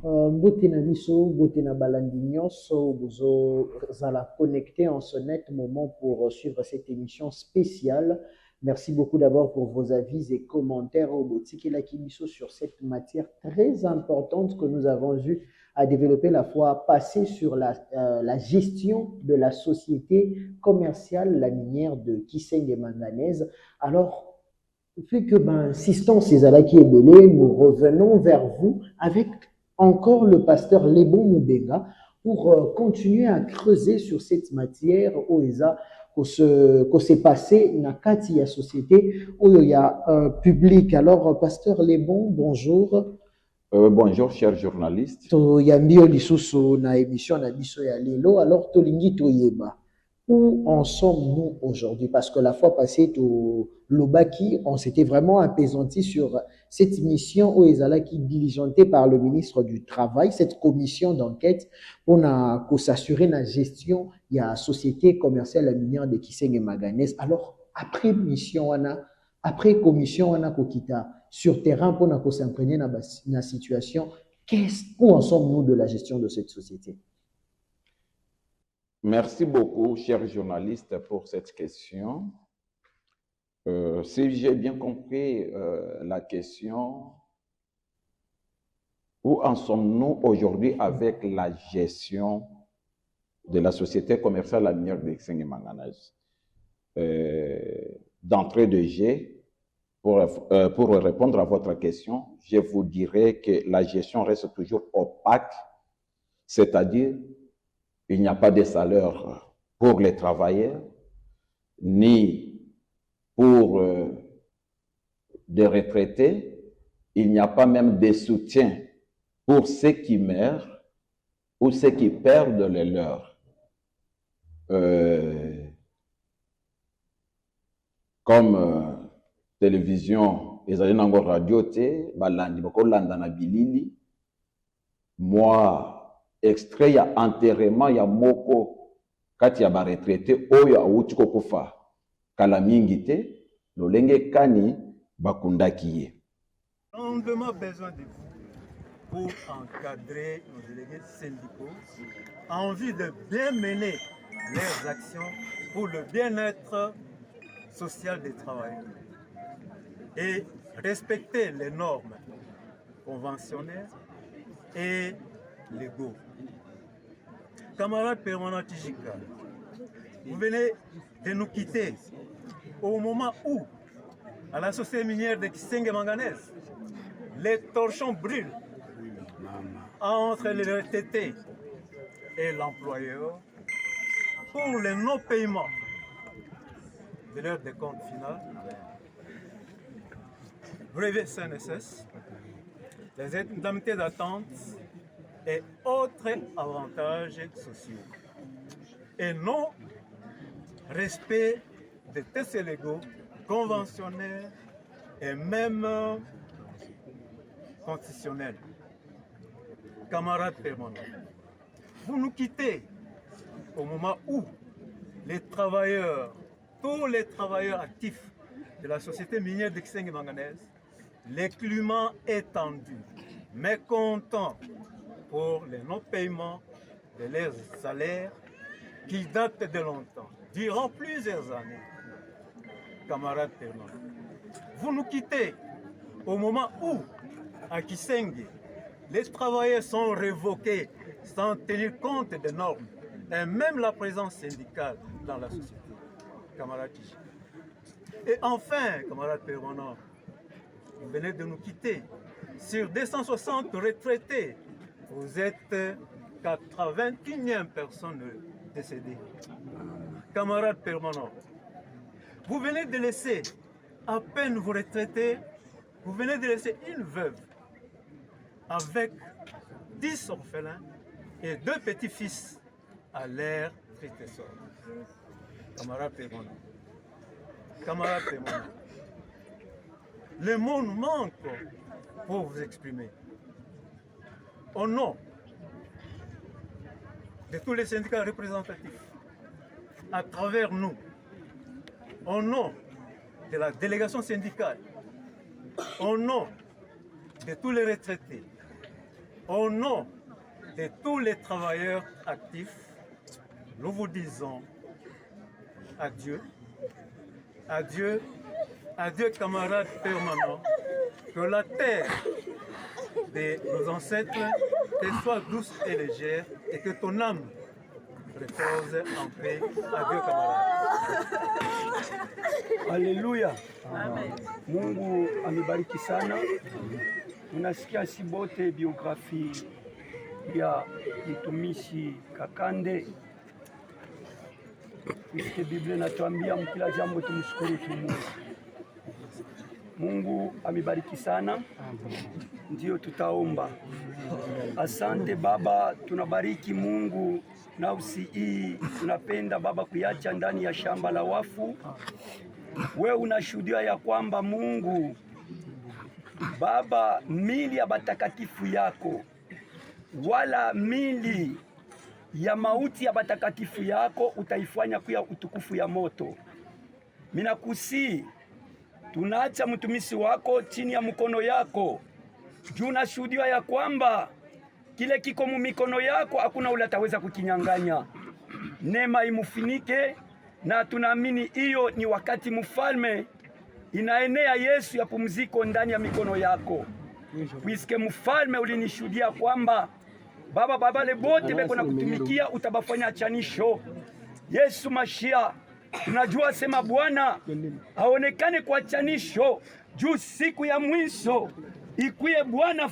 Mbote na biso, mbote na balandi nyonso, bozala connecté en ce net moment pour suivre cette émission spéciale. Merci beaucoup d'abord pour vos avis et commentaires au boutique et la Kimiso sur cette matière très importante que nous avons eu à développer la fois passée sur la gestion de la société commerciale, la minière de Kisenge et Manganèse. Alors, vu que ben, insistance est belé, nous revenons vers vous avec encore le pasteur Lebon Moubenga pour continuer à creuser sur cette matière où que s'est passé dans la société où il y a un public. Alors, pasteur Lebon, bonjour. Bonjour, chers journalistes. Toyambio lisusu na émission na biso ya lelo. Alors, tolingi toyeba. Où en sommes-nous aujourd'hui? Parce que la fois passée, au Lobaki, on s'était vraiment apaisanti sur cette mission où qui diligentée par le ministre du Travail, cette commission d'enquête pour s'assurer la gestion de la société commerciale à minière de Kisenge et Manganèse. Alors, après mission, après commission, on a Kokita sur terrain pour s'imprégner dans la situation. Où en sommes-nous de la gestion de cette société? Merci beaucoup, chers journalistes, pour cette question. Si j'ai bien compris la question, où en sommes-nous aujourd'hui avec la gestion de la société commerciale à minière de Kisenge et Manganèse? D'entrée de jeu, pour répondre à votre question, je vous dirais que la gestion reste toujours opaque, c'est-à-dire il n'y a pas de salaire pour les travailleurs, ni pour des retraités. Il n'y a pas même de soutien pour ceux qui meurent ou ceux qui perdent les leurs. Comme télévision, ezali nango radio te, balandi bakolanda na bilili. Moi, extrait ya enterrement ya moko kati ya ba retraité oyo awuti kokufa kala mingi te, lolenge kani bakundaki ye. On a vraiment besoin de vous pour encadrer nos délégués syndicaux en vue de bien mener leurs actions pour le bien-être social des travailleurs et respecter les normes conventionnelles et légaux. Camarade permanent Tijika, vous venez de nous quitter au moment où, à la société minière de Kisenge et Manganèse, les torchons brûlent entre les retraités et l'employeur pour le non-paiement de leur décompte final, brevet CNSS, les indemnités d'attente et autres avantages sociaux. Et non respect des tests légaux, conventionnels et même constitutionnels. Camarades permanents, vous nous quittez au moment où les travailleurs, tous les travailleurs actifs de la société minière de Kisenge et Manganèse, les climat étendus, mécontents pour le non-paiement de leurs salaires qui datent de longtemps, durant plusieurs années. Camarades permanents, vous nous quittez au moment où, à Kisenge, les travailleurs sont révoqués sans tenir compte des normes et même la présence syndicale dans la société. Camarades Tiji. Et enfin, camarades permanents, vous venez de nous quitter. Sur 260 retraités, vous êtes 81e personne décédée. Camarades permanents, vous venez de laisser à peine vous retraités, vous venez de laisser une veuve avec 10 orphelins et 2 petits-fils à l'air triste sort. Camarades permanents, camarades permanents, le monde manque pour vous exprimer. Au nom de tous les syndicats représentatifs, à travers nous, au nom de la délégation syndicale, au nom de tous les retraités, au nom de tous les travailleurs actifs, nous vous disons adieu, adieu, adieu camarades permanents, que la terre de nos ancêtres te soit douce et légère et que ton âme repose en paix. Adieu camarades. Haleluya. Mungu amebariki sana. Unasikia sibote biografi ya mtumishi Kakande. Iske Biblia inatuambia mkila jambo tumshukuru tu Mungu. Mungu amebariki sana. Ndio tutaomba. Asante Baba, tunabariki Mungu nafsi hii tunapenda Baba kuiacha ndani ya shamba la wafu. Wewe unashuhudia ya kwamba Mungu Baba, mili ya batakatifu yako wala mili ya mauti ya batakatifu yako utaifanya kuya utukufu ya moto. Minakusi tunaacha mtumishi wako chini ya mkono yako. Juu unashuhudia ya kwamba kile kiko mu mikono yako hakuna ule ataweza kukinyang'anya. Neema imufinike, na tunaamini hiyo ni wakati mfalme inaenea Yesu ya pumziko ndani ya mikono yako. Wiske mfalme ulinishuhudia kwamba Baba le bote beko na kutumikia utabafanya achanisho. Yesu Mashia, tunajua sema Bwana aonekane kwa chanisho juu siku ya mwisho ikuye Bwana.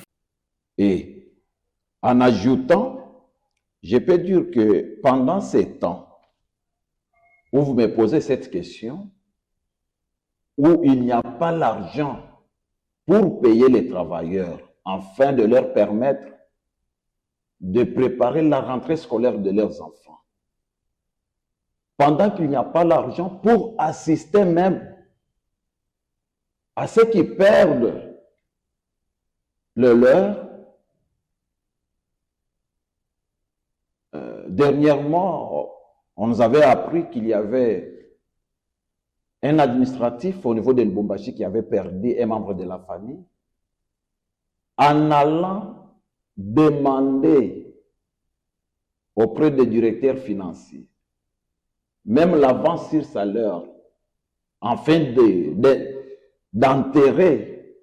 Et en ajoutant, je peux dire que pendant ces temps où vous me posez cette question, où il n'y a pas l'argent pour payer les travailleurs, afin de leur permettre de préparer la rentrée scolaire de leurs enfants, pendant qu'il n'y a pas l'argent pour assister même à ceux qui perdent le leur. Dernièrement, on nous avait appris qu'il y avait un administratif au niveau de Lubumbashi qui avait perdu un membre de la famille en allant demander auprès des directeurs financiers même l'avance sur salaire afin d'enterrer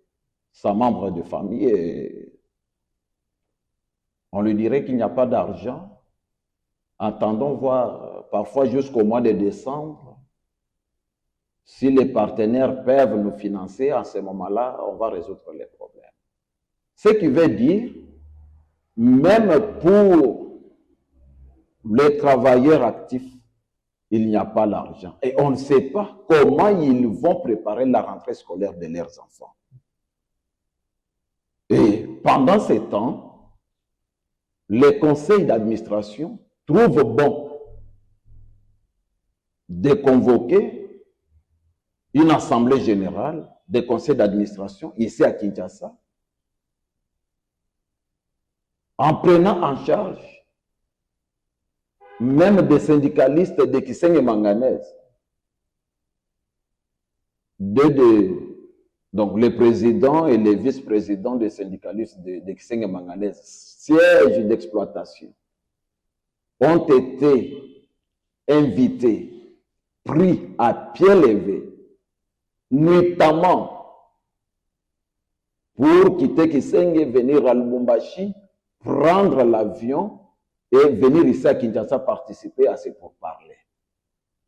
sa membre de famille. Et on lui dirait qu'il n'y a pas d'argent. Attendons voir parfois jusqu'au mois de décembre. Si les partenaires peuvent nous financer, à ce moment-là, on va résoudre les problèmes. Ce qui veut dire, même pour les travailleurs actifs, il n'y a pas l'argent. Et on ne sait pas comment ils vont préparer la rentrée scolaire de leurs enfants. Et pendant ces temps, les conseils d'administration trouvent bon de convoquer une assemblée générale des conseils d'administration ici à Kinshasa, en prenant en charge même des syndicalistes de Kisenge Manganese, donc les présidents et les vice-présidents des syndicalistes de Kisenge Manganese, siège d'exploitation, ont été invités, pris à pied levé, notamment pour quitter Kisenge, venir à Lubumbashi, prendre l'avion et venir ici à Kinshasa participer à ces pourparlers.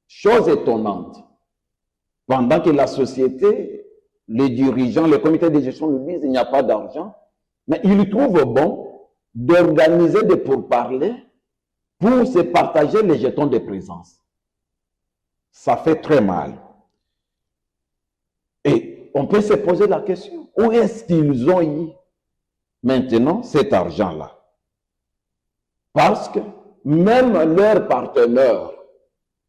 Chose étonnante, pendant que la société, les dirigeants, les comités de gestion nous disent qu'il n'y a pas d'argent, mais ils trouvent bon d'organiser des pourparlers pour se partager les jetons de présence. Ça fait très mal. Et on peut se poser la question, où est-ce qu'ils ont eu maintenant cet argent-là? Parce que même leurs partenaires,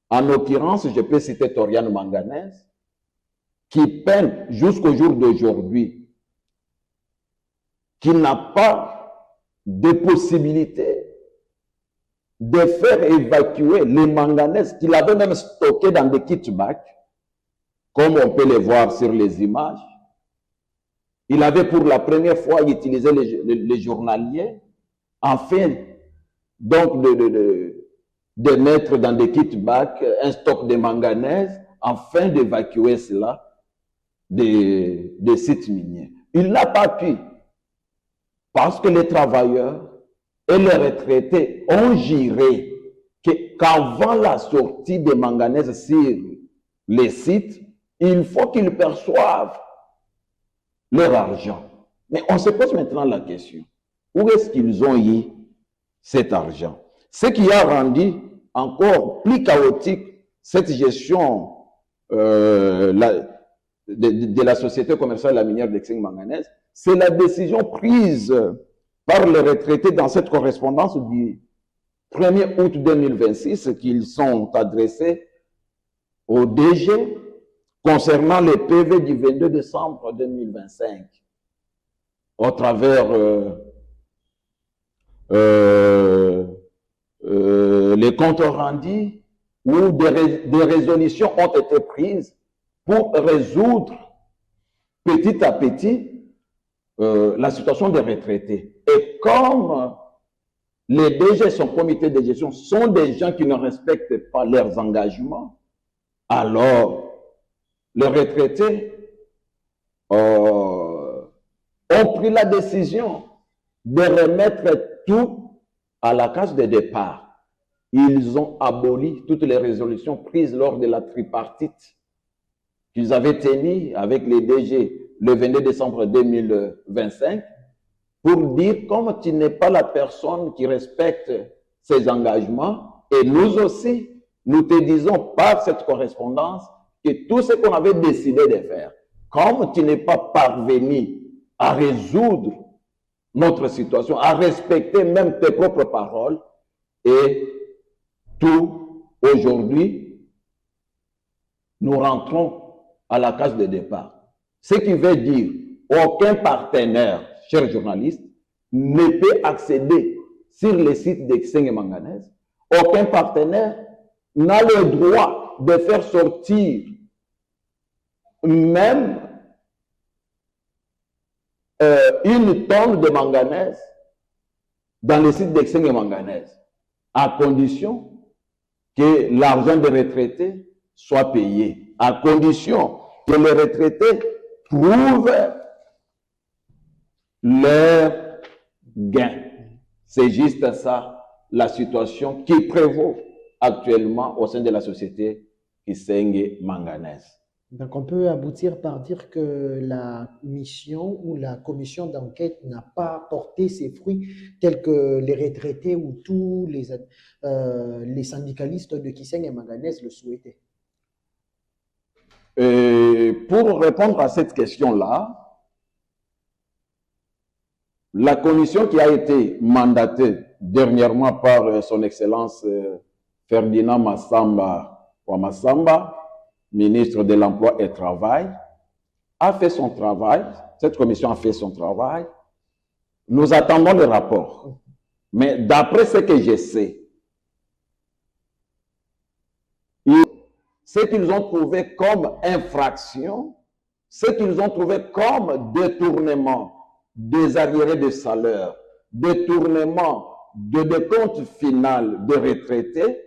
en l'occurrence, je peux citer Torian Manganese, qui peine jusqu'au jour d'aujourd'hui, qui n'a pas de possibilité de faire évacuer les manganèses qu'il avait même stockés dans des kit-bags, comme on peut les voir sur les images. Il avait pour la première fois utilisé les journaliers afin donc de mettre dans des kits bacs un stock de manganèse afin d'évacuer cela des sites miniers. Il n'a pas pu parce que les travailleurs et les retraités ont juré qu'avant la sortie des manganèses sur les sites, il faut qu'ils perçoivent leur argent. Mais on se pose maintenant la question, où est-ce qu'ils ont eu cet argent? Ce qui a rendu encore plus chaotique cette gestion de la société commerciale la minière d'Exing Manganèse, c'est la décision prise par les retraités dans cette correspondance du 1er août 2026 qu'ils sont adressés au DG concernant les PV du 22 décembre 2025 au travers les comptes rendus où des résolutions ont été prises pour résoudre petit à petit la situation des retraités. Et comme les DG, son comité de gestion, sont des gens qui ne respectent pas leurs engagements, alors les retraités ont pris la décision de remettre tout à la case de départ. Ils ont aboli toutes les résolutions prises lors de la tripartite qu'ils avaient tenues avec les DG le 22 décembre 2025 pour dire, comme tu n'es pas la personne qui respecte ses engagements, et nous aussi, nous te disons par cette correspondance que tout ce qu'on avait décidé de faire, comme tu n'es pas parvenu à résoudre notre situation, à respecter même tes propres paroles, et tout, aujourd'hui, nous rentrons à la case de départ. Ce qui veut dire aucun partenaire, chers journalistes, ne peut accéder sur les sites d'Exing et Manganèse. Aucun partenaire n'a le droit de faire sortir même une tonne de manganèse dans les sites d'Exing et Manganèse, à condition que l'argent des retraités soit payé, à condition que les retraités prouvent leur gain. C'est juste ça, la situation qui prévaut actuellement au sein de la société Kisenge Manganèse. Donc, on peut aboutir par dire que la mission ou la commission d'enquête n'a pas porté ses fruits tels que les retraités ou tous les syndicalistes de Kisenge et Manganèse le souhaitaient. Et pour répondre à cette question-là, la commission qui a été mandatée dernièrement par son Excellence Ferdinand Massamba Ouamassamba, ministre de l'Emploi et du Travail, a fait son travail. Cette commission a fait son travail. Nous attendons le rapport. Mais d'après ce que je sais, ce qu'ils ont trouvé comme infraction, ce qu'ils ont trouvé comme détournement des arriérés de salaire, détournement de décompte final des retraités,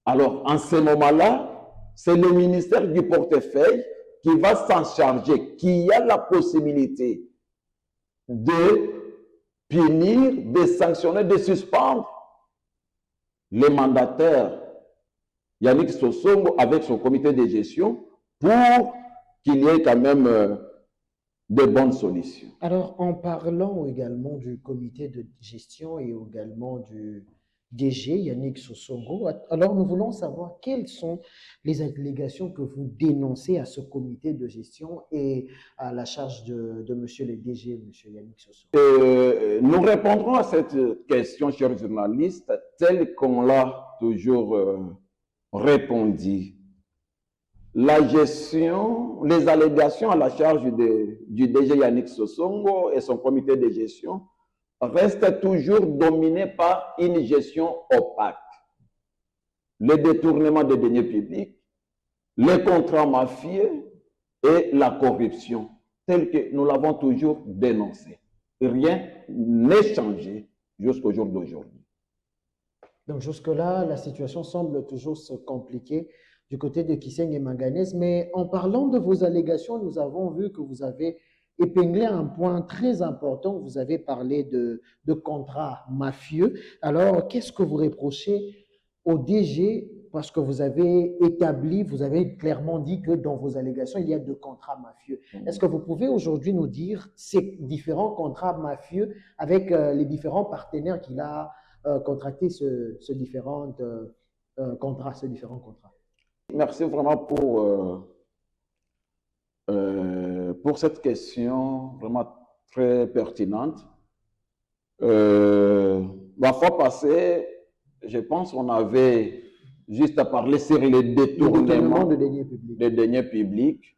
alors en ce moment-là, c'est le ministère du portefeuille qui va s'en charger, qui a la possibilité de punir, de sanctionner, de suspendre les mandataires Yannick Sosongo avec son comité de gestion pour qu'il y ait quand même de bonnes solutions. Alors, en parlant également du comité de gestion et également du DG Yannick Sosongo, alors nous voulons savoir quelles sont les allégations que vous dénoncez à ce comité de gestion et à la charge de monsieur le DG, monsieur Yannick Sosongo. Nous répondrons à cette question, chers journalistes, telle qu'on l'a toujours répondu. La gestion, les allégations à la charge du DG Yannick Sosongo et son comité de gestion restent toujours dominées par une gestion opaque. Le détournement des deniers publics, les contrats mafieux et la corruption, telle que nous l'avons toujours dénoncé. Rien n'est changé jusqu'au jour d'aujourd'hui. Donc jusque-là, la situation semble toujours se compliquer du côté de Kiseng et Manganès. Mais en parlant de vos allégations, nous avons vu que vous avez épinglé un point très important. Vous avez parlé de contrats mafieux. Alors, qu'est-ce que vous reprochez au DG? Parce que vous avez établi, vous avez clairement dit que dans vos allégations, il y a de contrats mafieux. Est-ce que vous pouvez aujourd'hui nous dire ces différents contrats mafieux avec les différents partenaires qu'il a contractés, ces différents contrats? Merci vraiment pour cette question vraiment très pertinente. La fois passée, je pense qu'on avait juste à parler sur les détournements de deniers publics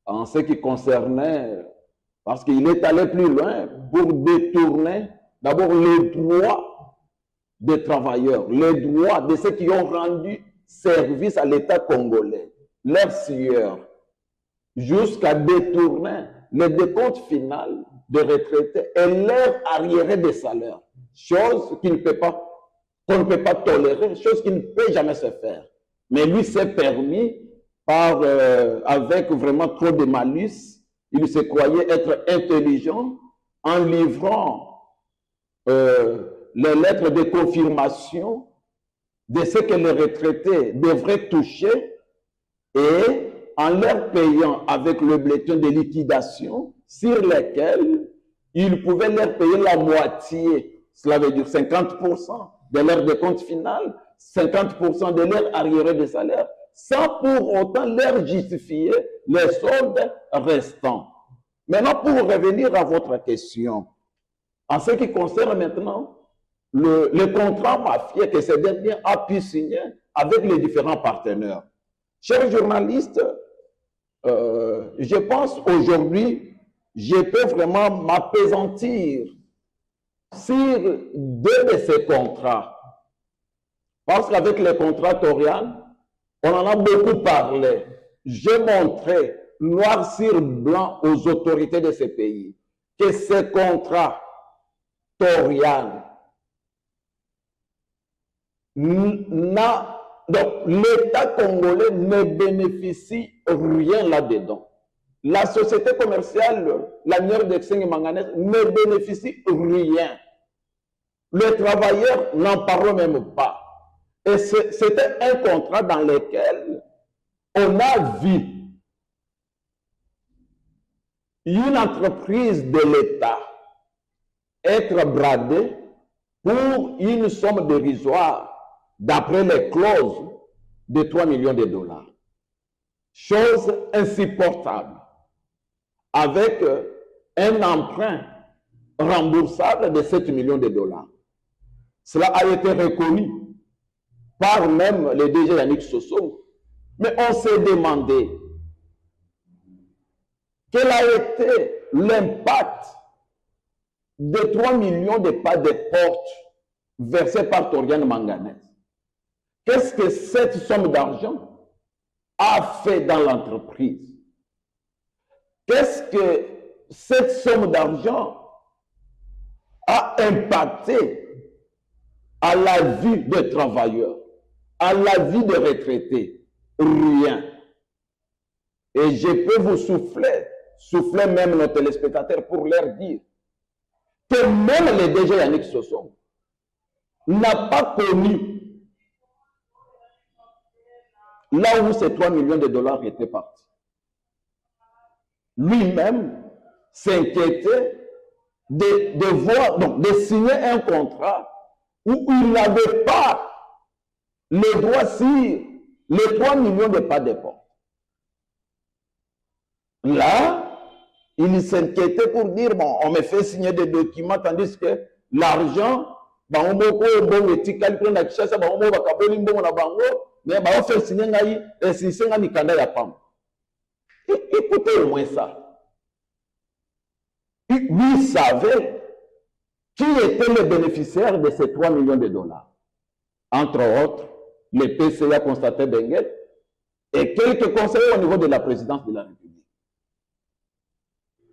en ce qui concernait, parce qu'il est allé plus loin pour détourner d'abord les droits des travailleurs, les droits de ceux qui ont rendu service à l'État congolais, leurs sieurs, jusqu'à détourner le décompte final des retraités et leur arriéré des salaires, chose qu'on ne peut pas tolérer, chose qui ne peut jamais se faire. Mais lui s'est permis, avec vraiment trop de malice, il se croyait être intelligent en livrant les lettres de confirmation de ce que les retraités devraient toucher et en leur payant avec le bulletin de liquidation sur lesquels ils pouvaient leur payer la moitié, cela veut dire 50% de leur décompte final, 50% de leur arriéré de salaire, sans pour autant leur justifier les soldes restants. Maintenant, pour revenir à votre question, en ce qui concerne maintenant le contrat mafieux que ce dernier a pu signer avec les différents partenaires. Chers journalistes, je pense aujourd'hui, je peux vraiment m'appesantir sur deux de ces contrats. Parce qu'avec les contrats Torian, on en a beaucoup parlé. J'ai montré noir sur blanc aux autorités de ces pays que ces contrats Torian donc l'État congolais ne bénéficie rien là-dedans. La société commerciale, la minière de Kiseng et Manganès, ne bénéficie rien. Les travailleurs n'en parlent même pas. Et c'était un contrat dans lequel on a vu une entreprise de l'État être bradée pour une somme dérisoire d'après les clauses de 3 millions de dollars. Chose insupportable. Avec un emprunt remboursable de 7 millions de dollars. Cela a été reconnu par même le DG Yannick Soso. Mais on s'est demandé quel a été l'impact de 3 millions de pas de porte versés par Torian Manganès. Qu'est-ce que cette somme d'argent a fait dans l'entreprise? Qu'est-ce que cette somme d'argent a impacté à la vie des travailleurs, à la vie des retraités? Rien. Et je peux vous souffler même nos téléspectateurs pour leur dire que même le DG Yannick Soso n'a pas connu là où ces 3 millions de dollars étaient partis. Lui-même s'inquiétait de voir, donc de signer un contrat où il n'avait pas le droit sur les 3 millions de pas de porte. Là, il s'inquiétait pour dire, bon, on me fait signer des documents, tandis que l'argent, mais on va faire signer un candidat à PAM. Écoutez au moins ça. Lui savait qui était le bénéficiaire de ces 3 millions de dollars. Entre autres, le PCA Constantin Benguet et quelques conseillers au niveau de la présidence de la République.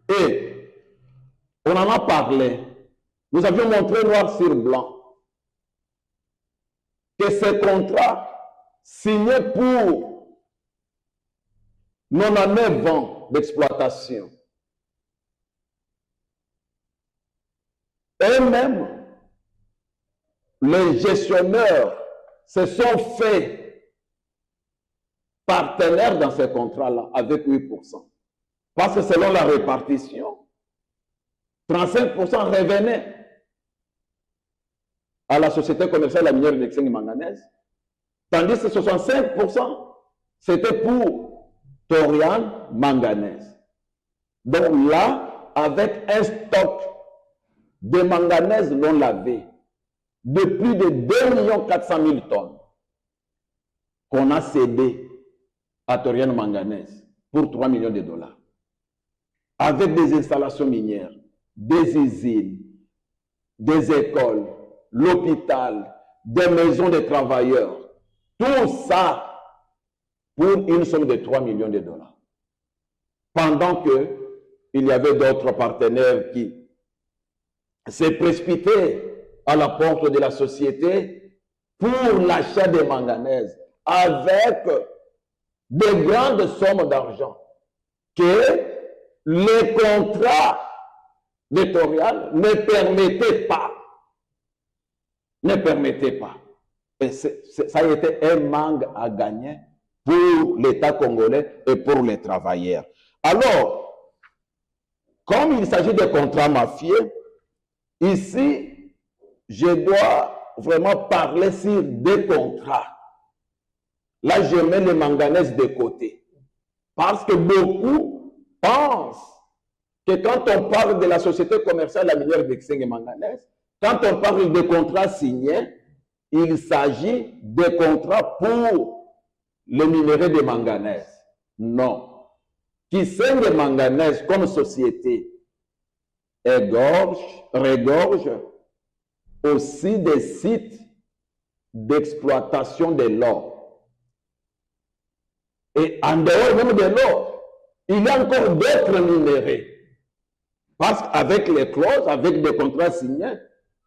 Et on en a parlé nous avions montré noir sur blanc que ces contrats signés pour 99 ans d'exploitation, eux-mêmes, les gestionnaires se sont fait partenaires dans ces contrats-là avec 8%. Parce que selon la répartition, 35% revenaient à la société commerciale la minière de manganèse, tandis que 65% c'était pour Torian Manganèse. Donc là, avec un stock de manganèse non lavé de plus de 2 400 000 tonnes qu'on a cédé à Torian Manganèse pour 3 millions de dollars, avec des installations minières, des usines, des écoles, l'hôpital, des maisons de travailleurs, tout ça pour une somme de 3 millions de dollars. Pendant qu'il y avait d'autres partenaires qui s'est précipité à la porte de la société pour l'achat des manganèses avec de grandes sommes d'argent que les contrats de Torian ne permettaient pas. Et ça a été un manque à gagner pour l'État congolais et pour les travailleurs. Alors, comme il s'agit de contrats mafieux, ici, je dois vraiment parler sur des contrats. Là, je mets les manganèses de côté. Parce que beaucoup pensent que quand on parle de la société commerciale la minière d'Exeng et Manganèse, quand on parle de contrats signés, il s'agit de contrats pour le minerai de manganèse. Non. Kisenge Manganèse comme société regorge aussi des sites d'exploitation de l'or. Et en dehors même de l'or, il y a encore d'autres minéraux. Parce qu'avec les clauses, avec des contrats signés,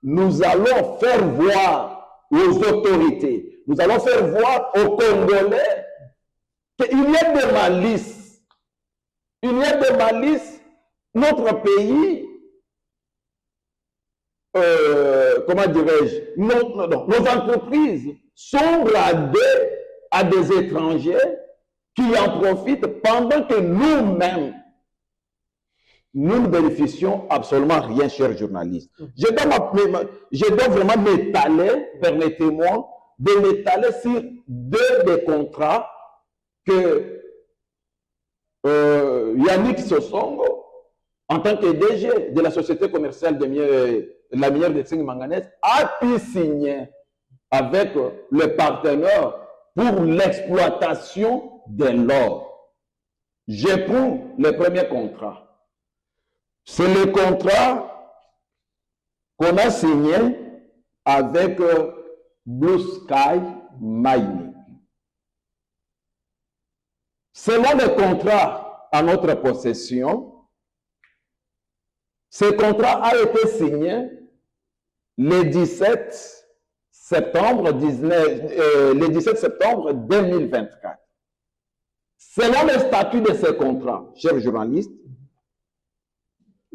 nous allons faire voir aux autorités, nous allons faire voir aux Congolais qu'il y a des malices. Il y a des malices. Notre pays, comment dirais-je, nos entreprises sont bradées à des étrangers qui en profitent pendant que nous-mêmes, nous ne bénéficions absolument rien, chers journalistes. Je dois vraiment m'étaler, permettez-moi, de m'étaler sur deux des contrats que Yannick Sosongo, en tant que DG de la société commerciale de la minière de Tsing Manganèse, a pu signer avec le partenaire pour l'exploitation de l'or. Je prends le premier contrat. C'est le contrat qu'on a signé avec Blue Sky Mining. Selon le contrat à notre possession, ce contrat a été signé le 17 septembre 2024. Selon le statut de ce contrat, chers journalistes,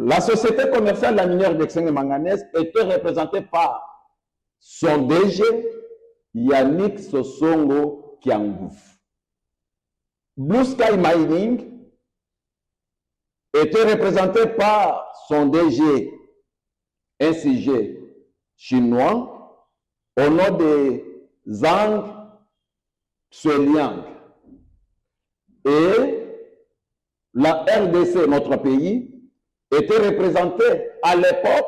la société commerciale la minière d'Exeng et Manganèse était représentée par son DG, Yannick Sosongo Kiangouf. Blue Sky Mining était représenté par son DG, un CG chinois, au nom de Zhang Xueliang. Et la RDC, notre pays, était représenté à l'époque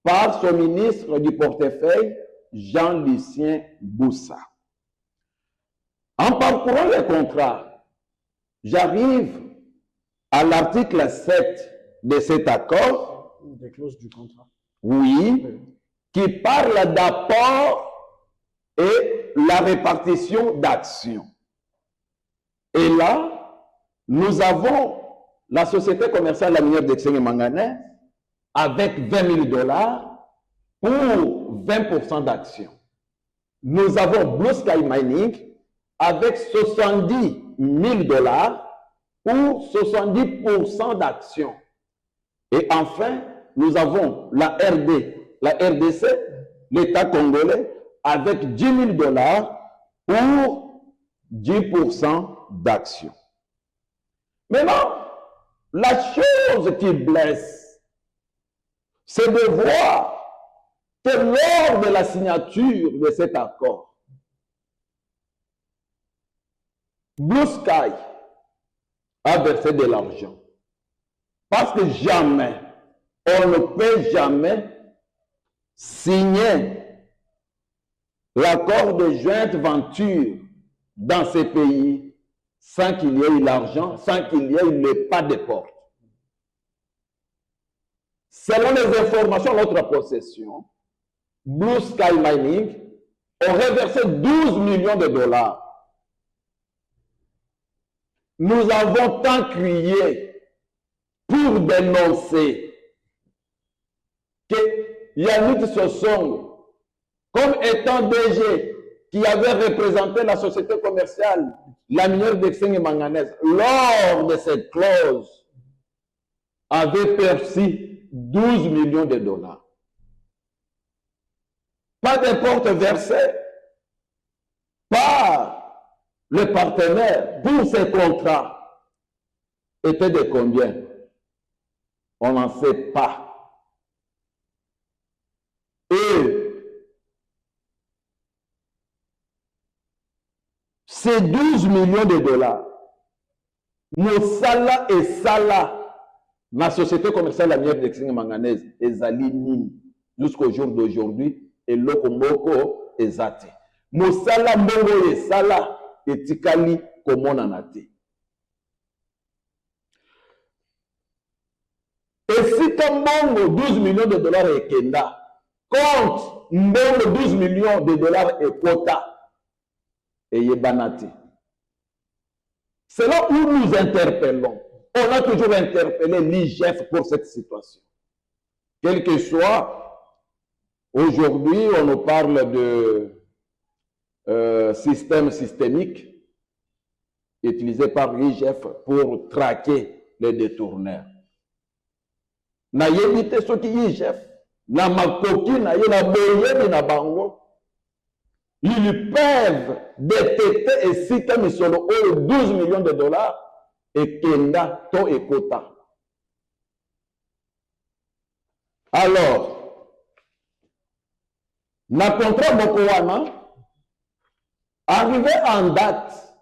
par son ministre du portefeuille, Jean-Lucien Boussa. En parcourant le contrat, j'arrive à l'article 7 de cet accord. Des clauses du contrat. Oui, qui parle d'apport et la répartition d'actions. Et là, nous avons la société commerciale la minière d'Exeng et Manganèse avec 20 000 dollars pour 20% d'actions. Nous avons Blue Sky Mining avec 70 000 dollars pour 70% d'actions. Et enfin, nous avons la RDC, l'État congolais, avec 10 000 dollars pour 10% d'actions. Maintenant, la chose qui blesse, c'est de voir que lors de la signature de cet accord, Blue Sky a versé de l'argent. Parce que jamais, on ne peut jamais signer l'accord de jointe venture dans ces pays sans qu'il y ait eu l'argent, sans qu'il y ait eu le pas de porte. Selon les informations de notre possession, Blue Sky Mining aurait versé 12 millions de dollars. Nous avons tant crié pour dénoncer que Yannick Sosong, comme étant DG qui avait représenté la société commerciale, la minière d'Exeng et Manganèse, lors de cette clause, avait perçu 12 millions de dollars. Pas d'importe versé par le partenaire pour ces contrats était de combien? On n'en sait pas. Et ces 12 millions de dollars, Mosala et Sala, ma société commerciale la mienne d'Exing Manganèse, ezali nini jusqu'au jour d'aujourd'hui, et Lokomoko ezate. Mosala mbongo et Sala etikali komona nate. Et si ton mbongo 12 millions de dollars est kenda, compte mbongo 12 millions de dollars est quota, et yebanate. C'est là où nous interpellons. On a toujours interpellé l'IGF pour cette situation. Quel que soit, aujourd'hui, on nous parle de système systémique utilisé par l'IGF pour traquer les détourneurs. Na yebite ce qui IGF, na makoki na ye na boyebi na bango, ils peuvent détecter et citer misolo 12 millions de dollars et kenda to et quota. Alors, na contrat Bokowana, arrivé en date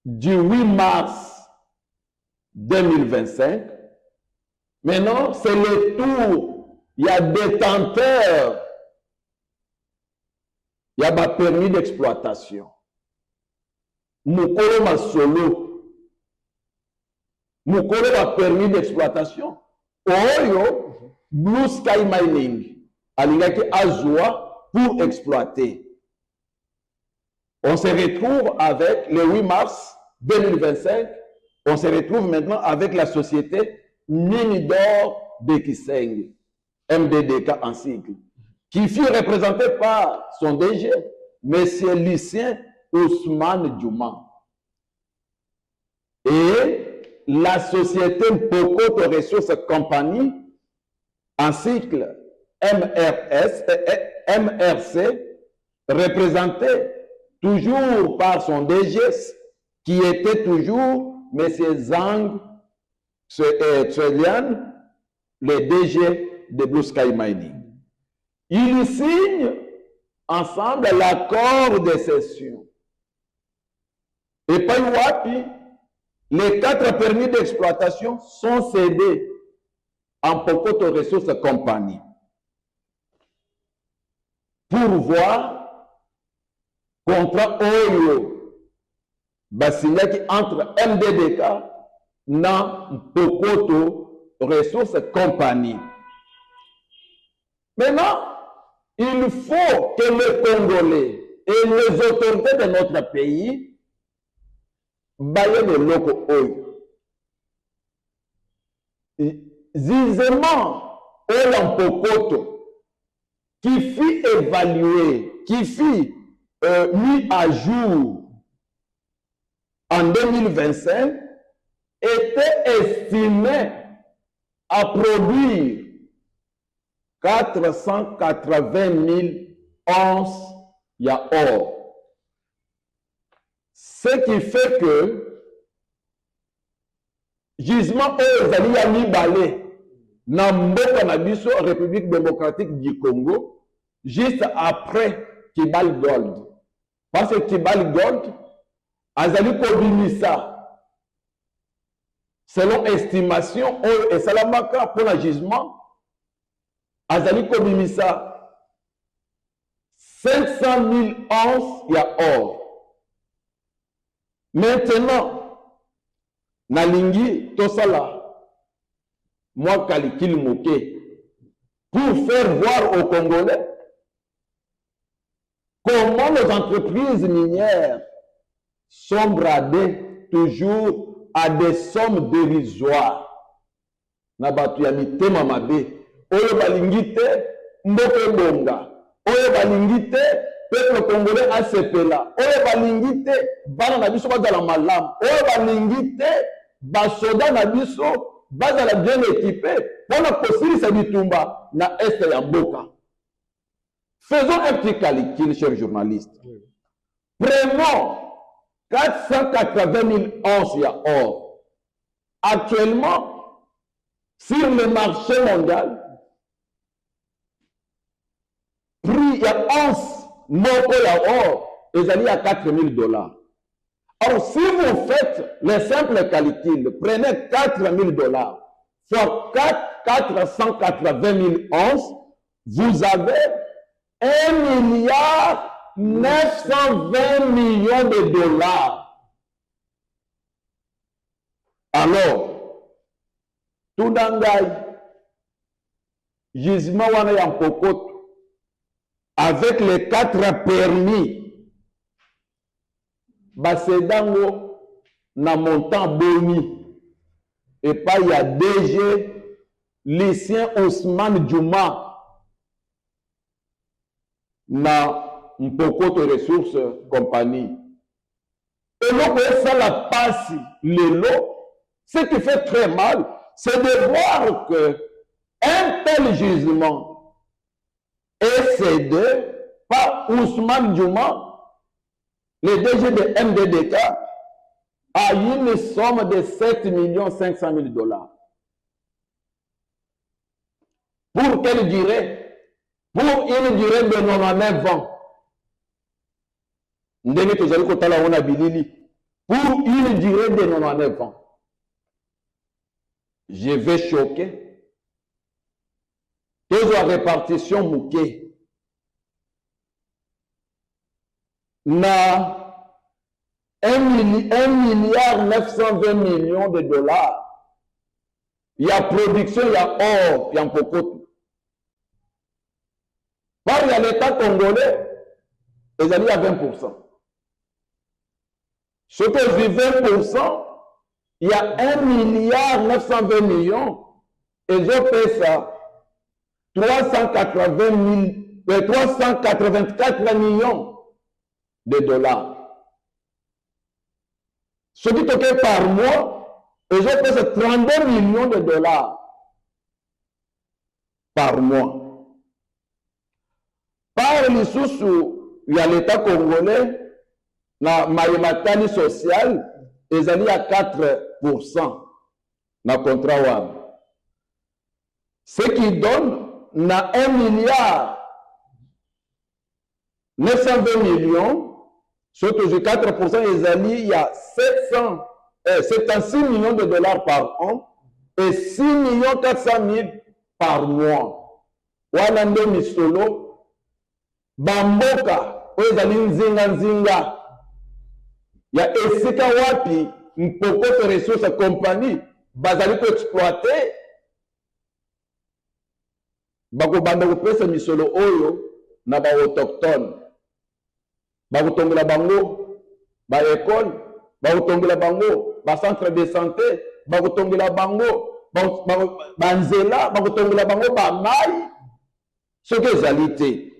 du 8 mars 2025, maintenant c'est le tour, il y a détenteur, il y a un permis d'exploitation. Mukolo Masolo, Mukolo a permis d'exploitation. Oyo, Blue Sky Mining, alingaki Azua pour exploiter. On se retrouve avec le 8 mars 2025, on se retrouve maintenant avec la société Minidor de Kiseng, MDDK en sigle, qui fut représenté par son DG, M. Lucien Ousmane Djouman. Et la société Pokoto Ressources Company, en cycle MRC, représentée toujours par son DG, qui était toujours M. Zhang Tselian, le DG de Blue Sky Mining. Ils signent ensemble l'accord de cession. Et Paiwapi, les 4 permis d'exploitation sont cédés en Pokoto Ressources Company pour voir contrat Oyo Basignaki entre MDDK et Pokoto Ressources Company. Maintenant, il faut que les Congolais et les autorités de notre pays baillent le loco Oyo. gisement au Pokoto, qui fut évalué, qui fut mis à jour en 2025, était estimé à produire 480 000 onces or. Ce qui fait que gisement ezali ya mibale na mboka na biso République démocratique du Congo juste après Kibali Gold. Parce que Kibali Gold azali kobimisa selon estimation oyo esalamaka pour le gisement azali kobimisa 500 000 onces ya or. Maintenant, nalingi tosala moi calcul moké pour faire voir aux Congolais comment les entreprises minières sont bradées toujours à des sommes dérisoires. Na batu ya mitema mabe oyo balingi te mboka bonga oyo balingi te peuple congolais asepela oyo balingi te bana na biso bazala malamu oyo balingi te basoda na biso bazala bien équipé mpona kosilisa bitumba na este ya mboka. Faisons un petit calcul, chers journalistes. Prenons 480 000 onces à or. Actuellement, sur le marché mondial, prix ya once moko ya or est à 4 000 $. Alors, si vous faites le simple calcul, prenez 4 000 $ fois 480 000 onces, vous avez 1 milliard 920 millions de dollars. Alors, tout d'angaï, gisement wana ya Pokoto, avec les 4 permis, basedango na montant boni, et pas il y a DG, lycéen Ousmane Djouma, na Pokoto Ressources Compagnie. Et donc, ça la passe le lot. Ce qui fait très mal, c'est de voir que un tel gisement est cédé par Ousmane Djouma, le DG de MDDK, à une somme de 7 500 000 $. Pour quelle durée? Pour une durée de 99 ans. Ndenge tozali kotala wana bilili. Pour une durée de 99 ans. Je vais choquer. Tozwa répartition mouké. Na 1 milliard 920 millions de dollars. Il y a production, il y a or, il y a Pokoto. Par l'État congolais, ils allaient à 20%. Sur ces 20%, il y a 1 milliard 920 millions. Et je paie ça 384 millions de dollars. Ce qui est par mois, et je paie ça 32 millions de dollars par mois. Par l'issue, il y a l'État congolais, la maïmatani sociale, ils allaient à 4% dans le contrat WAM. Ce qui donne, na 1 milliard 920 millions, sur 4%, ils allaient, il y a 76 millions de dollars par an et 6 400 000 par mois. Wanando misolo, bamboka ezali nzinga nzinga ya esika wapi Pokoto Ressources Compagnie bazali ko exploiter bako banda kopesa misolo oyo na ba autochtone bakotongela bango ba école bakotongela bango ba centre de santé bakotongela bango banzela bakotongola bango bamai soki ezali te.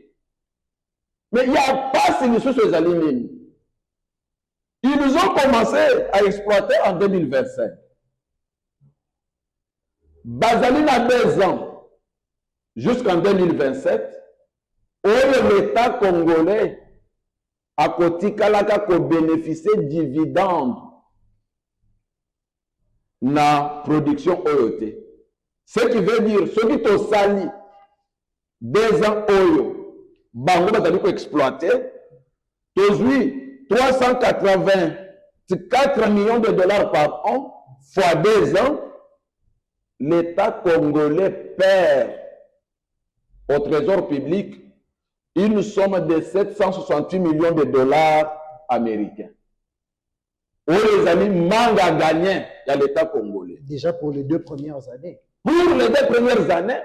Mais il y a pas si lisusu ezali nini. Ils ont commencé à exploiter en 2025. Bazali na 2 ans jusqu'en 2027, l'État congolais a kotikalaka ko bénéficier dividendes na production oyote. Ce qui veut dire, ceux qui to sali 2 ans oyo, bango bazali ko exploiter, tozui 384 millions de dollars par an, fois 2 ans, l'État congolais perd au trésor public une somme de 768 millions de dollars américains. Où les amis manquent à gagner dans l'État congolais. Déjà pour les 2 premières années. Pour les 2 premières années,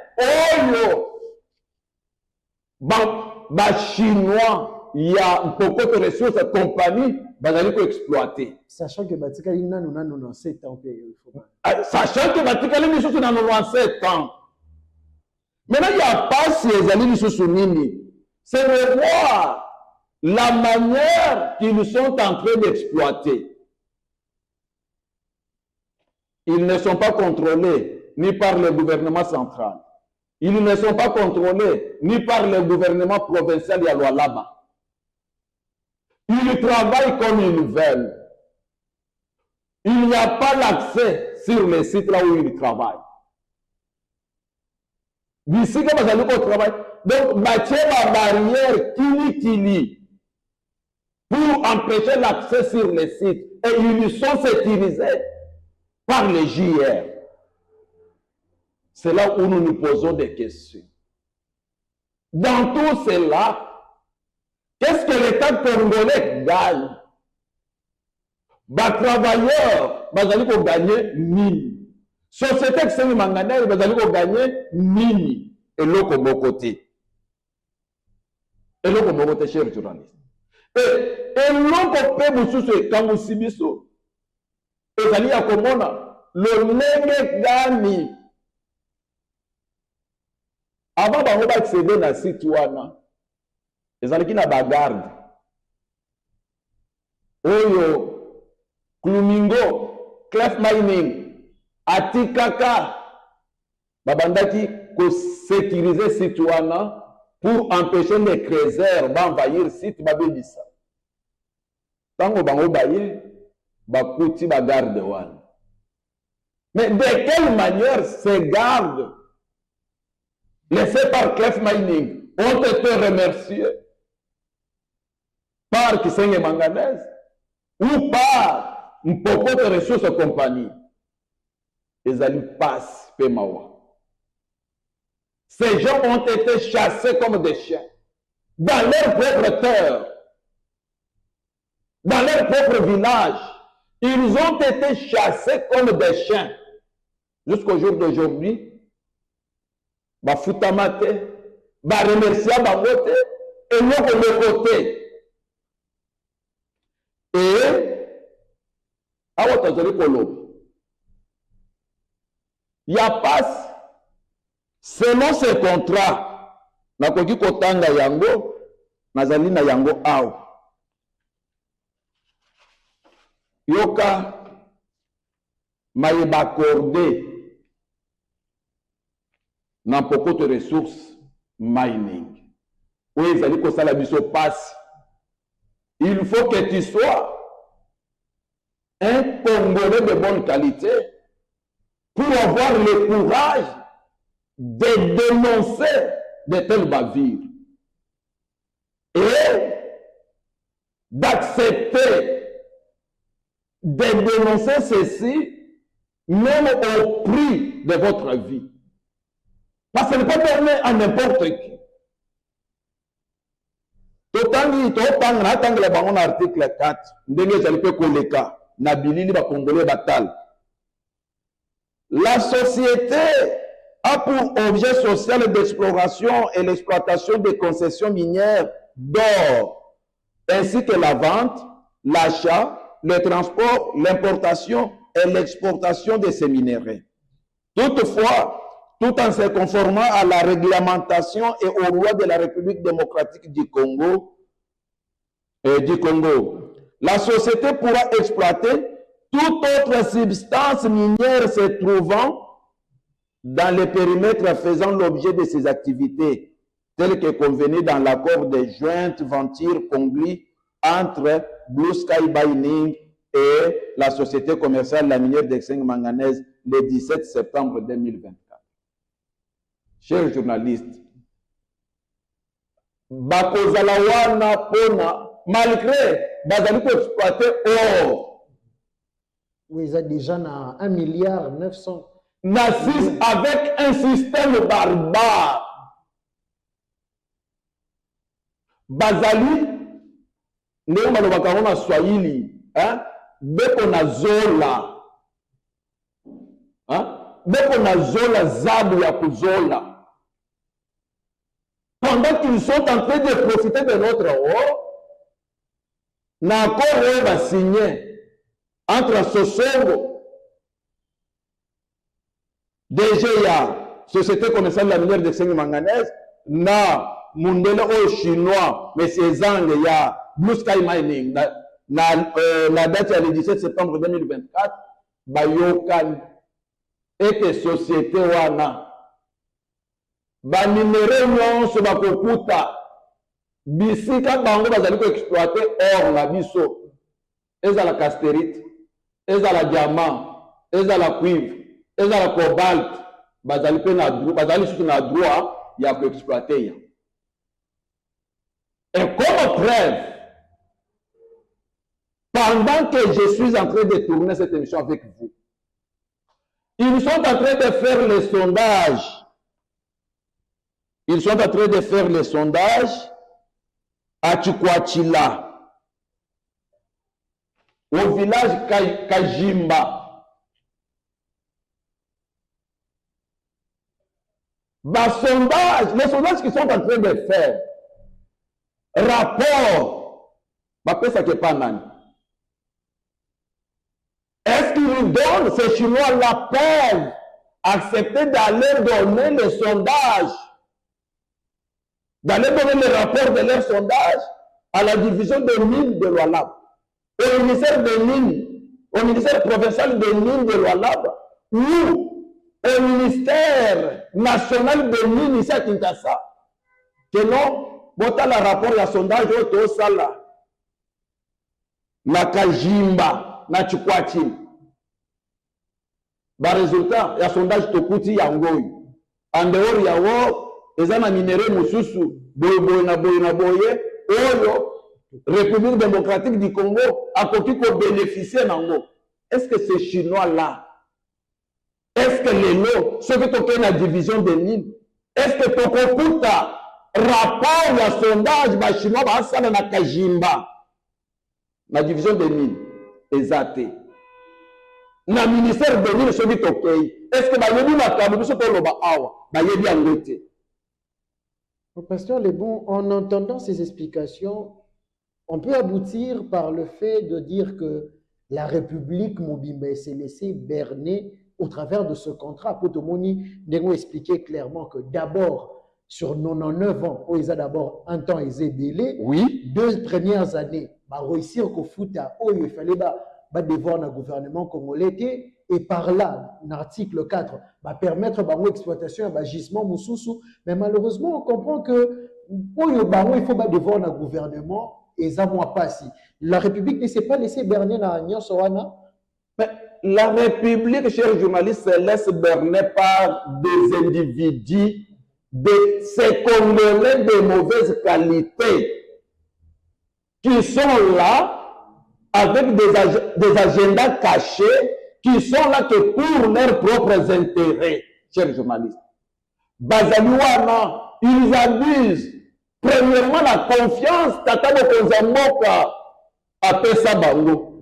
Chinois, il y a beaucoup de ressources, compagnie, bazali exploiter. Sachant que Batikali nanu dans 7 ans. Sachant que Batikali nanu dans 7 ans. Maintenant, il n'y a pas si les amis sont nini. C'est de voir la manière qu'ils sont en train d'exploiter. Ils ne sont pas contrôlés ni par le gouvernement central. Ils ne sont pas contrôlés ni par le gouvernement provincial de Lualaba. Ils travaillent comme ils veulent. Il n'y a pas l'accès sur les sites là où ils travaillent. D'ici que vous allez au travail, donc bâtir la barrière kili pour empêcher l'accès sur les sites. Et ils sont sécurisés par les JR. C'est là où nous nous posons des questions. Dans tout cela, qu'est-ce que l'État congolais gagne? Travailleurs, ils vont gagner 1000. Société qui s'est manganelle, ils vont gagner 1000. Et l'autre côté. Et l'autre côté, chers journalistes. Et l'autre côté, quand vous sibiso, et ça y a comme le nègre gagne. Avant d'accéder dans le site, ils ont une bagarre. Oyo, Klumingo, Clef Mining, Atikaka, babandaki ko sécuriser citoyens pour empêcher les créateurs d'envahir le site babelisa. Tango bango baye, bakuti bagarde wana. Mais de quelle manière ces gardes laissés par Clef Mining ont été remerciés par Kisenge Manganese ou par Mpoko de ressources compagnie? Les alliés passent Pemawa. Ces gens ont été chassés comme des chiens dans leur propre terre, dans leur propre village. Ils ont été chassés comme des chiens. Jusqu'au jour d'aujourd'hui, Bafutamate, Baremercia Bamote, et nous de l'autre côté. Et, à votre il y a pas, selon ces contrats, nakoki kotanga yango, nazali na yango aw. Yoka, mayeba accordé na poko de ressources mining. Oui, ils allaient que ça la mission passe. Il faut que tu sois un Congolais de bonne qualité pour avoir le courage de dénoncer de telles bavures et d'accepter de dénoncer ceci même au prix de votre vie. Parce que ce n'est pas donné à n'importe qui. Totangi, totanga bango na article 4, ndenge ezali pe koleka na bilili ba Congolais batal. La société a pour objet social d'exploration et l'exploitation des concessions minières d'or, ainsi que la vente, l'achat, le transport, l'importation et l'exportation de ces minéraux. Toutefois, tout en se conformant à la réglementation et aux lois de la République démocratique du Congo, la société pourra exploiter toute autre substance minière se trouvant dans les périmètres faisant l'objet de ses activités, telles que convenues dans l'accord de joint venture conclu entre Blue Sky Mining et la société commerciale la minière d'Exeng Manganèse le 17 septembre 2024. Chers journalistes, bakozala wana pona malgré bazali ko exploiter or. Oui, ils ont déjà 1,9 milliard. N'assiste avec un système barbare. Bazali, ndenge balobaka ngo na Swahili, beko na zola. Beko na zola zabu ya kuzola. Pendant qu'ils sont en train de profiter de notre or, l'accord va signer entre Sosongo, DGA, Société commerciale de la minière d'Exeng Manganèse, na Mundele au chinois, M. Zhang, ya Blue Sky Mining, la date est le 17 septembre 2024, bayokan, et que société wana. Baminere nyonso bakokuta bisika bango bazali ko exploiter or na biso ezala casterite ezala diamant ezala cuivre ezala cobalt bazali pe na droit bazali surtout na droit ya ko exploiter ya. Et comme preuve, pendant que je suis en train de tourner cette émission avec vous, ils sont en train de faire les sondages. Ils sont en train de faire les sondages à Chikwachila, au village Kajimba. Les sondages qu'ils sont en train de faire, rapport, est-ce qu'ils donnent, ces Chinois la peine, accepter d'aller donner les sondages, d'aller donner le rapport de leur sondage à la division des mines de Lualaba, au ministère des mines, au ministère provincial des mines de Lualaba, ou au ministère national des mines ici à Kinshasa, que non, bota la rapport ya sondage au sala, na Kajimba, na Chikwachila. Ba résultat, ya sondage tokuti ya ngoi. En dehors ya wo, ezana minere mususu boye na boye oyo République démocratique du Congo a koki ko bénéficier nango. Est-ce que ces Chinois là, est-ce que les lots, ceux qui toquent la division des mines, est-ce que tokokuta rapport ya sondage ba Chinois ba sala na Kajimba la division des mines exacté na ministère des mines ceux qui toquent, est-ce que ba yebi na kabu biso to loba awa ba yebi angote. Pasteur Lebon, en entendant ces explications, on peut aboutir par le fait de dire que la République Mobimba s'est laissée berner au travers de ce contrat. Potomoni Nengo expliquait clairement que d'abord, sur 99 ans, ils ont d'abord un temps belé. Oui. 2 premières années, réussir qu'au foot, il fallait devoir le gouvernement congolais. Et par là, l'article 4 va permettre l'exploitation d'un gisement Moussoussou. Mais malheureusement, on comprend que pour il faut devoir le gouvernement et ça ne pas si. La République ne s'est pas laissée berner dans l'Union Sowana. Mais la République, chers journalistes, se laisse berner par des individus, ces Congolais de mauvaise qualité, qui sont là avec des agendas cachés, qui sont là que pour leurs propres intérêts, chers journalistes. Bazaliwana, ils abusent. Premièrement, la confiance, Tatabo Kozamoka, à Pessabango,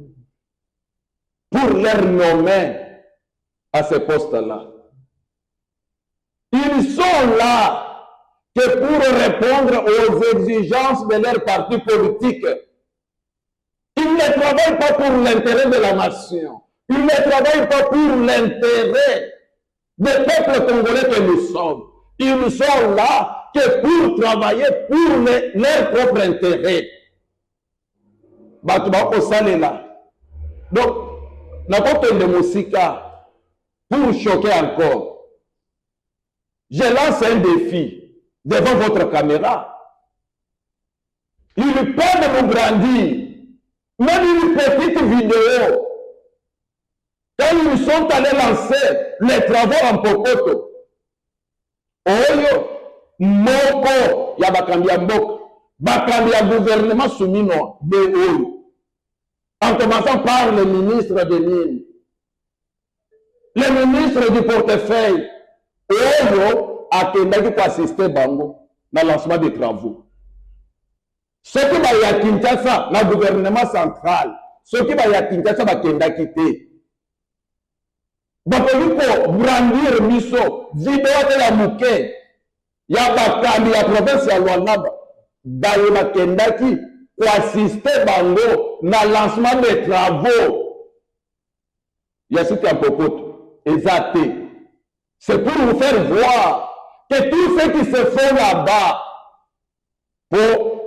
pour leur nommer à ce poste-là. Ils sont là que pour répondre aux exigences de leur parti politique. Ils ne travaillent pas pour l'intérêt de la nation. Ils ne travaillent pas pour l'intérêt des peuples congolais que nous sommes. Ils sont là que pour travailler pour leur propre intérêt. Donc, n'importe quel de Moussika, pour choquer encore, je lance un défi devant votre caméra. Il peut de nous grandir, même une petite vidéo, quand ils sont allés lancer les travaux en Popoto. Oyo, moko, ya bakambi ya mboka, bakambi ya gouvernement soumino de Oyo. En commençant par le ministre des Mines, le ministre du portefeuille, Oyo a tendance pour assister Bango dans le lancement des travaux. Ce qui va y a Kinshasa, le gouvernement central, ce qui va y a Kinshasa va tendance quitter. Bakoki ko brandir miso vidéo te ya muke ya bakambi ya province ya Lualaba baye bakendaki ko assister bango na lancement des travaux ya site ya Popoto exacté. C'est pour vous faire voir que tout ce qui se fait là-bas pour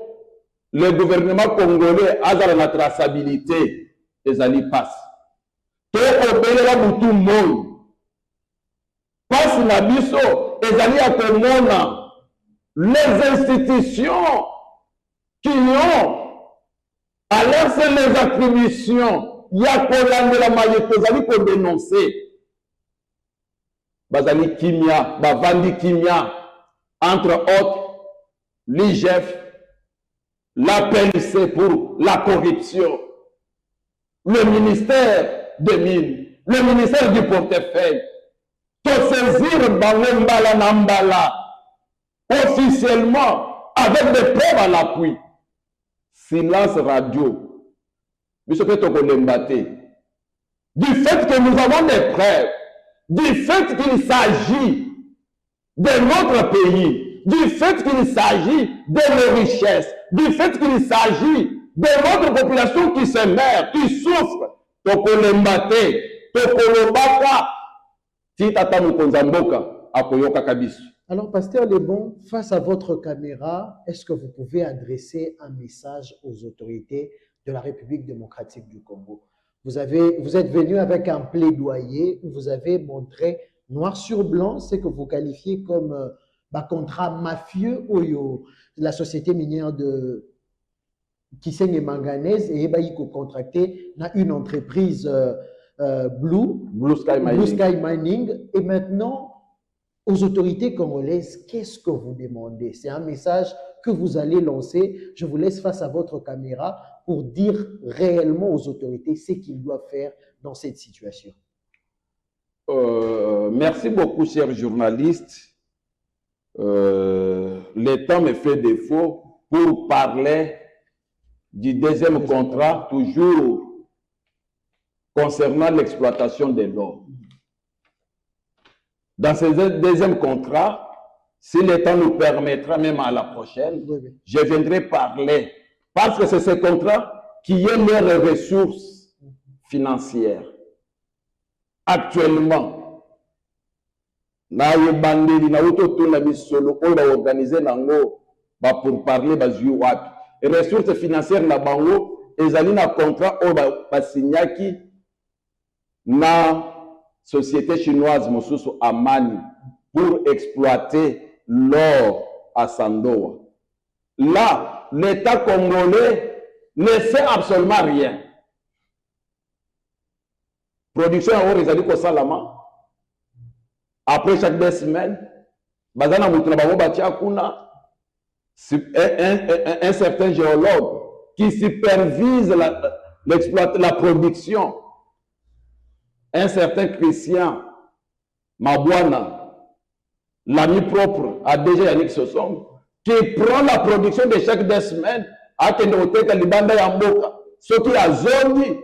le gouvernement congolais a la traçabilité des alliés passent. Mutu moi passe na biso ezali ya komona les institutions qui ont à lancer les attributions ya kolandela mayete ezali ko dénoncer bazali kimia bavandi kimia entre autres l'IGF, la PLC pour la corruption, le ministère des Mines, le ministère du portefeuille, pour saisir Bango Mbala Nambala officiellement avec des preuves à l'appui. Silence radio. Du fait que nous avons des preuves, du fait qu'il s'agit de notre pays, du fait qu'il s'agit de nos richesses, du fait qu'il s'agit de notre population qui se meurt, qui souffre. Alors, Pasteur Lebon, face à votre caméra, est-ce que vous pouvez adresser un message aux autorités de la République démocratique du Congo? Vous êtes venu avec un plaidoyer où vous avez montré noir sur blanc ce que vous qualifiez comme contrat mafieux Oyo, la société minière de Kisenge Manganese et Ebaïko contracté dans une entreprise Blue Sky Mining. Et maintenant, aux autorités congolaises, qu'est-ce que vous demandez? C'est un message que vous allez lancer. Je vous laisse face à votre caméra pour dire réellement aux autorités ce qu'ils doivent faire dans cette situation. Merci beaucoup, chers journalistes. Le temps me fait défaut pour parler du deuxième contrat, toujours concernant l'exploitation de l'or. Dans ce deuxième contrat, si le temps nous permettra, même à la prochaine, je viendrai parler, parce que c'est ce contrat qui est leurs ressources financières. Actuellement, na yebandeli na utotuna misolo oyo organiser nango ba pour parler bazui wapi ressources financières na bango ezali na contrat oyo ba signaki na société chinoise mosusu Amani pour exploiter l'or à Sandoa. Là, l'État congolais ne sait absolument rien. Production en or ezali ko salama. Après chaque 2 semaines, bazana mutu na bango batia kuna un certain géologue qui supervise la production, un certain Christian Mabwana, l'ami propre à DG Yannick Sosom, qui prend la production de chaque 2 semaines à Kendoteka Libanda Yamboka. Ce qui a zoni,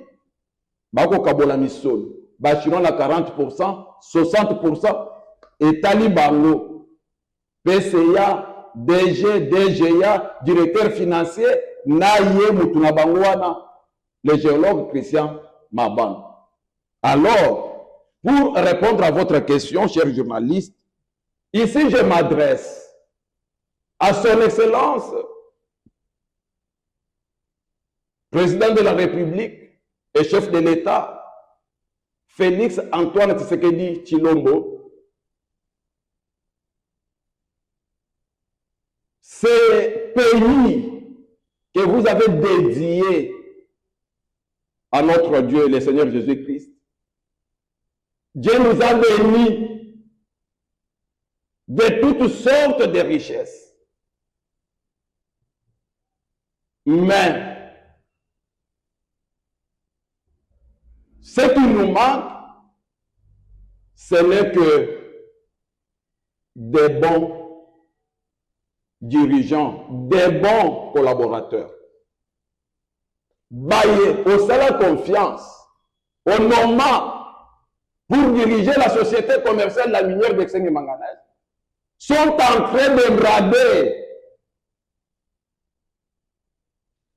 bako kabola misol, bachirons la 40%, 60%, et Talibango, PCA, DG, DGA, directeur financier, Naye Moutounabangwana, le géologue Christian Maban. Alors, pour répondre à votre question, chers journalistes, ici je m'adresse à son Excellence, Président de la République et chef de l'État, Félix Antoine Tshisekedi Tshilombo. Ces pays que vous avez dédiés à notre Dieu, le Seigneur Jésus-Christ, Dieu nous a bénis de toutes sortes de richesses. Mais ce qui nous manque, ce n'est que des bons dirigeants, des bons collaborateurs. Baye, au salaire confiance, au moment pour diriger la société commerciale de la minière d'Exeng et Manganèse, sont en train de brader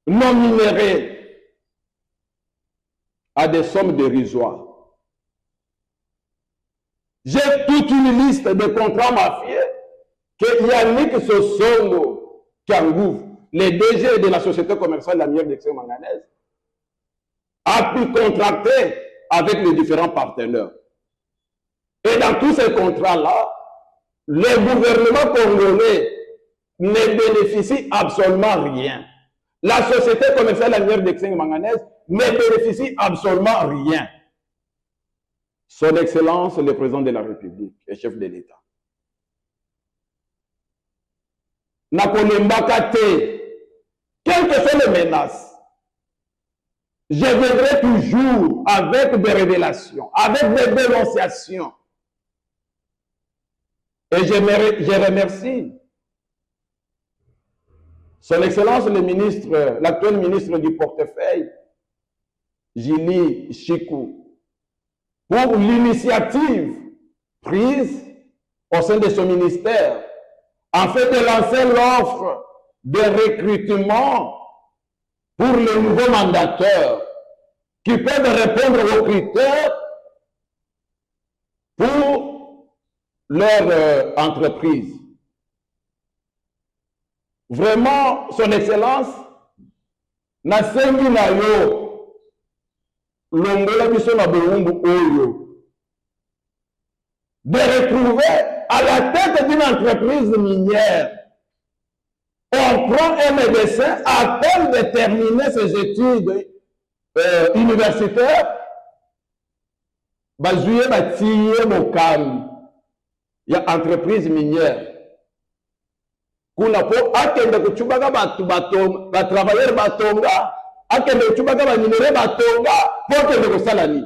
nos minéraux à des sommes dérisoires. J'ai toute une liste de contrats mafieux que Yannick Sosongo Kangouf, le DG de la société commerciale de la minière d'Exeng et Manganèse, a pu contracter avec les différents partenaires. Et dans tous ces contrats-là, le gouvernement congolais ne bénéficie absolument rien. La société commerciale de la minière d'Exeng et Manganèse ne bénéficie absolument rien. Son Excellence, le Président de la République et chef de l'État. Nakolembakate, quelles que soient les menaces, je viendrai toujours avec des révélations, avec des dénonciations. Et je remercie Son Excellence le ministre, l'actuel ministre du portefeuille, Jili Chikou, pour l'initiative prise au sein de son ministère, en fait de lancer l'offre de recrutement pour les nouveaux mandataires qui peuvent répondre aux critères pour leur entreprise. Vraiment, Son Excellence, nasengi na yo longola biso na bolumbu oyo de retrouver à la tête d'une entreprise minière. On prend un médecin à peine de terminer ses études universitaires, bazouye batiye mokami ya entreprise minière. Kuna po akende kuchubaka batravailleur batonga, akende kuchubaka baminere batonga, pour que le salani.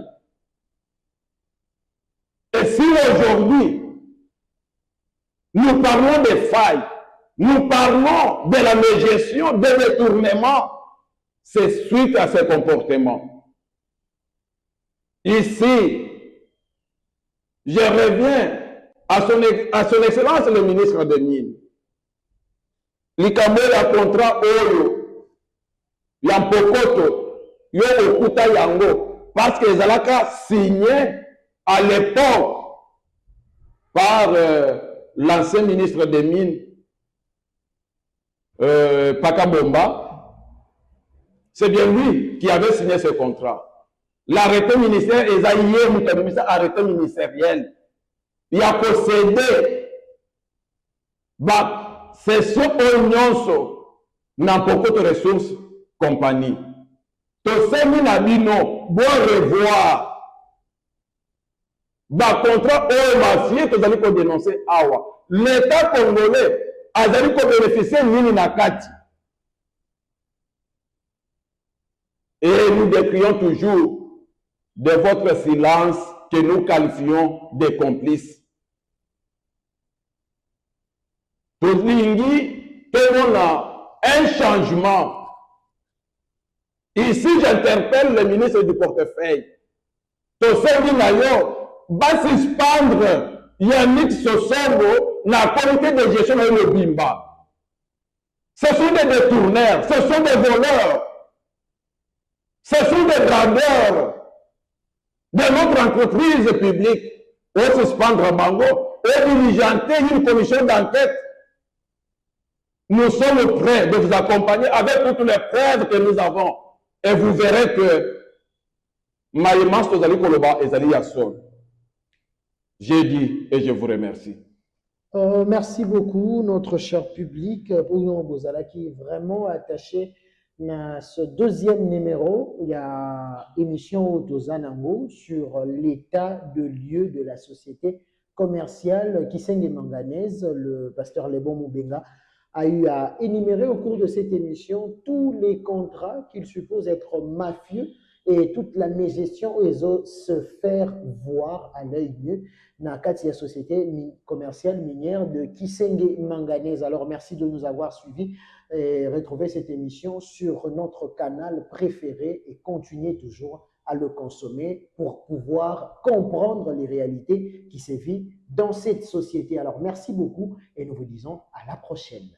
Et si aujourd'hui, nous parlons des failles, nous parlons de la mégestion, des détournements, c'est suite à ces comportements. Ici, je reviens à son Excellence le ministre des Mines. Likambo ya contrat oyo ya Mpokoto yo okuta yango parce que ezalaka signé à l'époque par l'ancien ministre des Mines Pakabomba. C'est bien lui qui avait signé ce contrat. L'arrêté ministériel arrêté ministériel. Il a possédé c'est ce Onyonso n'a pas de ressources compagnie. To semi na bino bon revoir. Ba contrat au mafieux que vous allez dénoncer awa. L'État congolais a allé bénéficier nini na kati. Et nous décrions toujours de votre silence que nous qualifions de complices. Tolingi, on a un changement. Ici, j'interpelle le ministre du portefeuille. Tosengi Nayo va suspendre Yannick Sosongo la comité de gestion de le Bimba. Ce sont des détourneurs, ce sont des voleurs, ce sont des grandeurs. de notre entreprise publique, au suspendre Bango, et diligenter une commission d'enquête. Nous sommes prêts de vous accompagner avec toutes les preuves que nous avons. Et vous verrez que Maïmas Tozali Koloba et Zali Yassol. J'ai dit et je vous remercie. Merci beaucoup, notre cher public, pour nous, Bozala, qui est vraiment attaché à ce deuxième numéro. Il y a émission Dozanango sur l'état de lieu de la société commerciale Kisenge Manganese. Le pasteur Lebon Moubenga a eu à énumérer au cours de cette émission tous les contrats qu'il suppose être mafieux et toute la mégestion se faire voir à l'œil nu dans la société commerciale minière de Kisenge Manganese. Alors merci de nous avoir suivis et retrouvez cette émission sur notre canal préféré et continuez toujours à le consommer pour pouvoir comprendre les réalités qui sévissent dans cette société. Alors merci beaucoup et nous vous disons à la prochaine.